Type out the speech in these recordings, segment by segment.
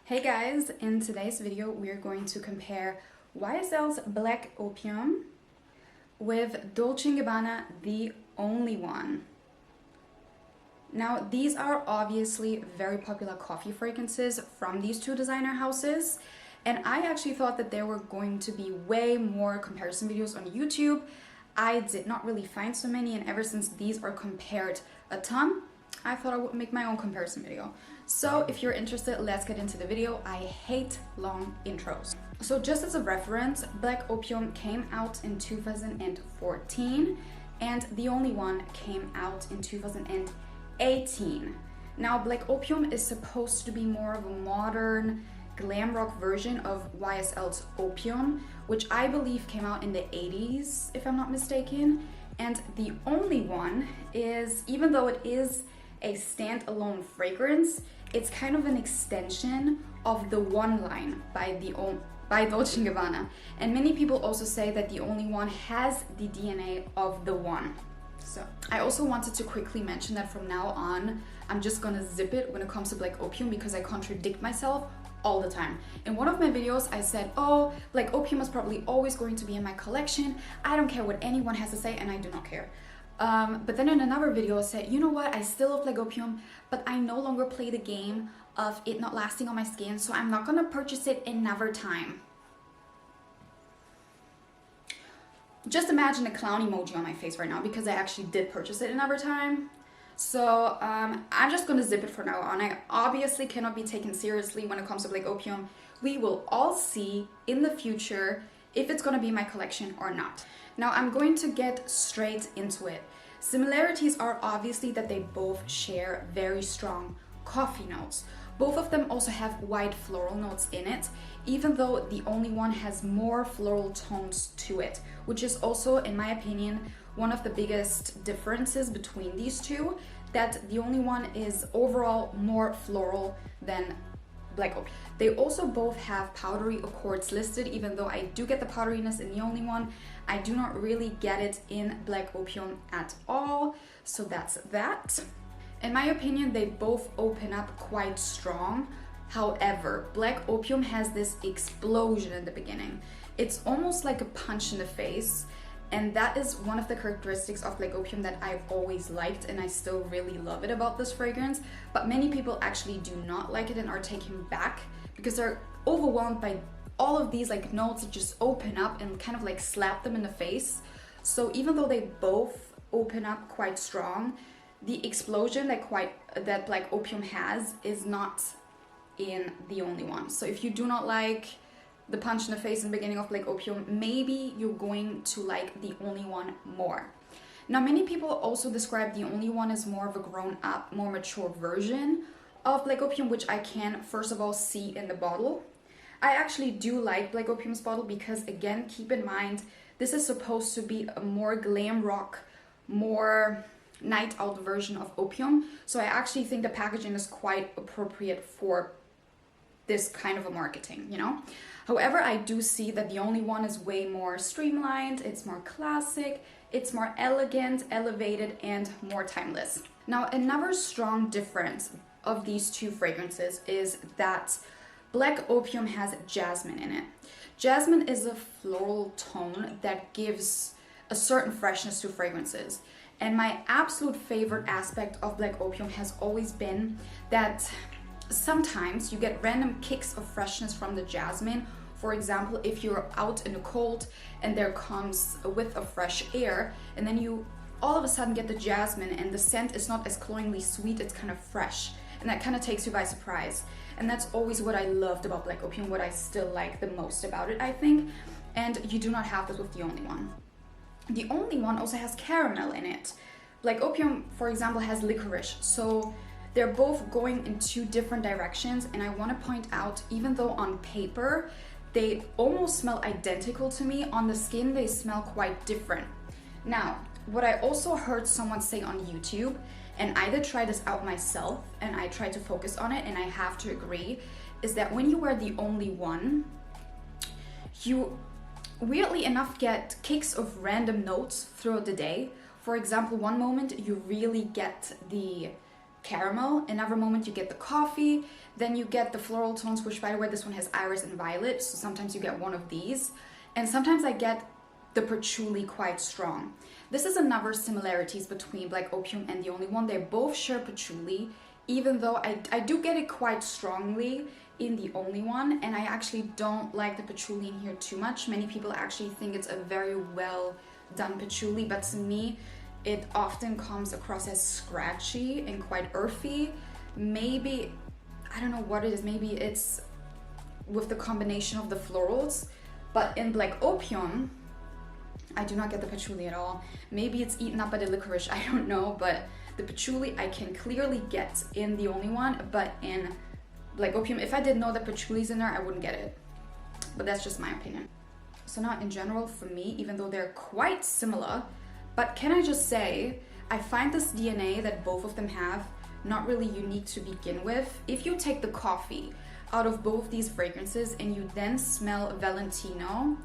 Hey guys, in today's video we are going to compare YSL's Black Opium with Dolce Gabbana, The Only One. Now these are obviously very popular coffee fragrances from these two designer houses, and I actually thought that there were going to be way more comparison videos on YouTube. I did not really find so many, and ever since these are compared a ton, I thought I would make my own comparison video. So if you're interested, let's get into the video. I hate long intros. So just as a reference, Black Opium came out in 2014 and The Only One came out in 2018. Now Black Opium is supposed to be more of a modern glam rock version of YSL's Opium, which I believe came out in the 80s, if I'm not mistaken. And The Only One is, even though it is a standalone fragrance, it's kind of an extension of the One line by Dolce Gabbana. And many people also say that The Only One has the DNA of the One. So I also wanted to quickly mention that from now on, I'm just gonna zip it when it comes to Black Opium because I contradict myself all the time. In one of my videos, I said, oh, Black Opium is probably always going to be in my collection. I don't care what anyone has to say, and I do not care. But then in another video I said, you know what, I still love Black Opium, but I no longer play the game of it not lasting on my skin, so I'm not gonna purchase it another time. Just imagine a clown emoji on my face right now because I actually did purchase it another time. So I'm just gonna zip it for now on. I obviously cannot be taken seriously when it comes to Black Opium. We will all see in the future if it's gonna be in my collection or not. Now I'm going to get straight into it. Similarities are obviously that they both share very strong coffee notes. Both of them also have white floral notes in it, even though The Only One has more floral tones to it, which is also, in my opinion, one of the biggest differences between these two, that The Only One is overall more floral than Black Opium. They also both have powdery accords listed, even though I do get the powderiness in The Only One. I do not really get it in Black Opium at all, so that's that. In my opinion, they both open up quite strong. However, Black Opium has this explosion in the beginning. It's almost like a punch in the face, and that is one of the characteristics of Black Opium that I've always liked, and I still really love it about this fragrance. But many people actually do not like it and are taken back because they're overwhelmed by all of these like notes that just open up and kind of like slap them in the face. So even though they both open up quite strong, the explosion that Black Opium has is not in The Only One. So if you do not like the punch in the face in the beginning of Black Opium, maybe you're going to like The Only One more. Now many people also describe The Only One as more of a grown up, more mature version of Black Opium, which I can first of all see in the bottle. I actually do like Black Opium's bottle because, again, keep in mind, this is supposed to be a more glam rock, more night out version of Opium. So I actually think the packaging is quite appropriate for this kind of a marketing, you know? However, I do see that The Only One is way more streamlined, it's more classic, it's more elegant, elevated, and more timeless. Now, another strong difference of these two fragrances is that Black Opium has jasmine in it. Jasmine is a floral tone that gives a certain freshness to fragrances. And my absolute favorite aspect of Black Opium has always been that sometimes you get random kicks of freshness from the jasmine. For example, if you're out in the cold and there comes a whiff of fresh air, and then you all of a sudden get the jasmine and the scent is not as cloyingly sweet, it's kind of fresh. And that kind of takes you by surprise. And that's always what I loved about Black Opium, what I still like the most about it, I think. And you do not have this with The Only One. The Only One also has caramel in it. Black Opium, for example, has licorice. So they're both going in two different directions. And I want to point out, even though on paper, they almost smell identical to me, on the skin, they smell quite different. Now, what I also heard someone say on YouTube, and I did try this out myself, and I tried to focus on it, and I have to agree, is that when you wear The Only One, you weirdly enough get kicks of random notes throughout the day. For example, one moment you really get the caramel, another moment you get the coffee, then you get the floral tones, which by the way, this one has iris and violet, so sometimes you get one of these, and sometimes I get the patchouli quite strong. This is another similarities between Black Opium and The Only One. They both share patchouli, even though I do get it quite strongly in The Only One, and I actually don't like the patchouli in here too much. Many people actually think it's a very well done patchouli, but to me it often comes across as scratchy and quite earthy. Maybe, I don't know what it is, maybe it's with the combination of the florals, but in Black Opium I do not get the patchouli at all. Maybe it's eaten up by the licorice, I don't know, but the patchouli I can clearly get in The Only One, but in Black Opium, if I didn't know that patchouli's in there, I wouldn't get it. But that's just my opinion. So now in general for me, even though they're quite similar, but can I just say, I find this DNA that both of them have not really unique to begin with. If you take the coffee out of both these fragrances and you then smell Valentino,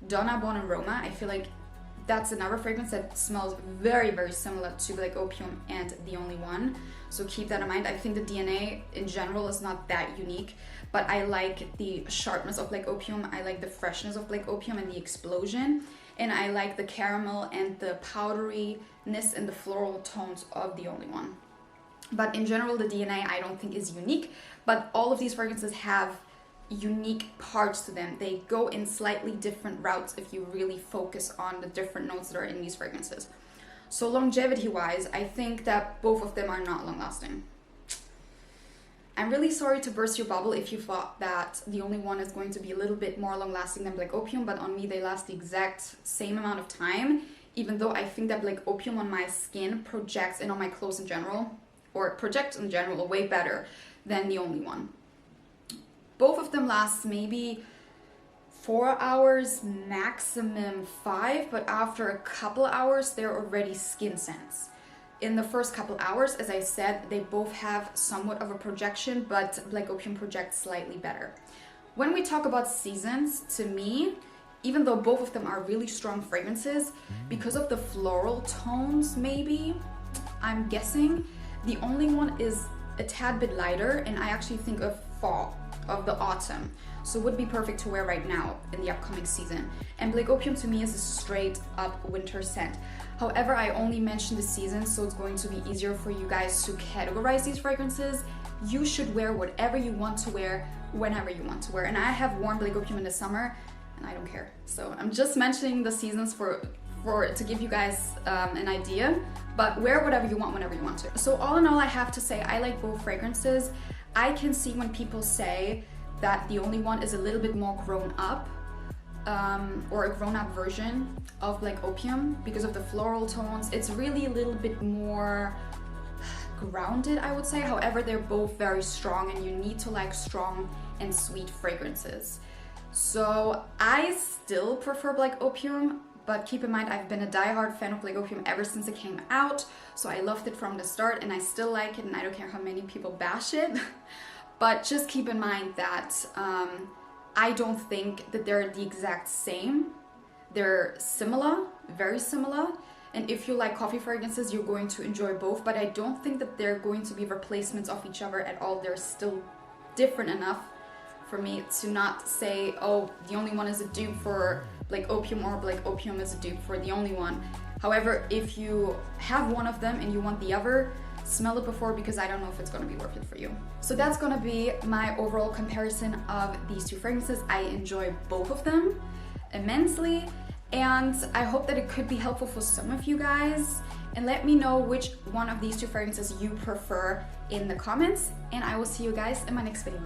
Donna, and Roma, I feel like that's another fragrance that smells very, very similar to Black Opium and The Only One. So keep that in mind. I think the DNA in general is not that unique, but I like the sharpness of Black Opium. I like the freshness of Black Opium and the explosion. And I like the caramel and the powderiness and the floral tones of The Only One. But in general, the DNA I don't think is unique, but all of these fragrances have unique parts to them. They go in slightly different routes if you really focus on the different notes that are in these fragrances. So longevity wise, I think that both of them are not long lasting. I'm really sorry to burst your bubble if you thought that The Only One is going to be a little bit more long lasting than Black Opium, but on me they last the exact same amount of time, even though I think that Black Opium on my skin projects, and on my clothes in general, or projects in general way better than The Only One. Both of them last maybe 4 hours, maximum 5, but after a couple hours, they're already skin scents. In the first couple hours, as I said, they both have somewhat of a projection, but Black Opium projects slightly better. When we talk about seasons, to me, even though both of them are really strong fragrances, because of the floral tones maybe, I'm guessing, The Only One is a tad bit lighter, and I actually think of fall, of the autumn, so would be perfect to wear right now in the upcoming season. And Black Opium to me is a straight up winter scent. However, I only mentioned the season, so it's going to be easier for you guys to categorize these fragrances. You should wear whatever you want to wear whenever you want to wear, and I have worn Black Opium in the summer and I don't care. So I'm just mentioning the seasons to give you guys an idea, but wear whatever you want whenever you want to. So all in all, I have to say I like both fragrances. I can see when people say that The Only One is a little bit more grown up, or a grown up version of Black Opium because of the floral tones. It's really a little bit more grounded, I would say. However, they're both very strong, and you need to like strong and sweet fragrances. So I still prefer Black Opium, but keep in mind I've been a diehard fan of Black Opium ever since it came out, so I loved it from the start and I still like it, and I don't care how many people bash it. But just keep in mind that I don't think that they're the exact same. They're similar, very similar, and if you like coffee fragrances, you're going to enjoy both, but I don't think that they're going to be replacements of each other at all. They're still different enough for me to not say, oh, The Only One is a dupe for Black Opium, or Black Opium is a dupe for The Only One. However, if you have one of them and you want the other, smell it before, because I don't know if it's going to be worth it for you. So that's going to be my overall comparison of these two fragrances. I enjoy both of them immensely, and I hope that it could be helpful for some of you guys. And let me know which one of these two fragrances you prefer in the comments, and I will see you guys in my next video.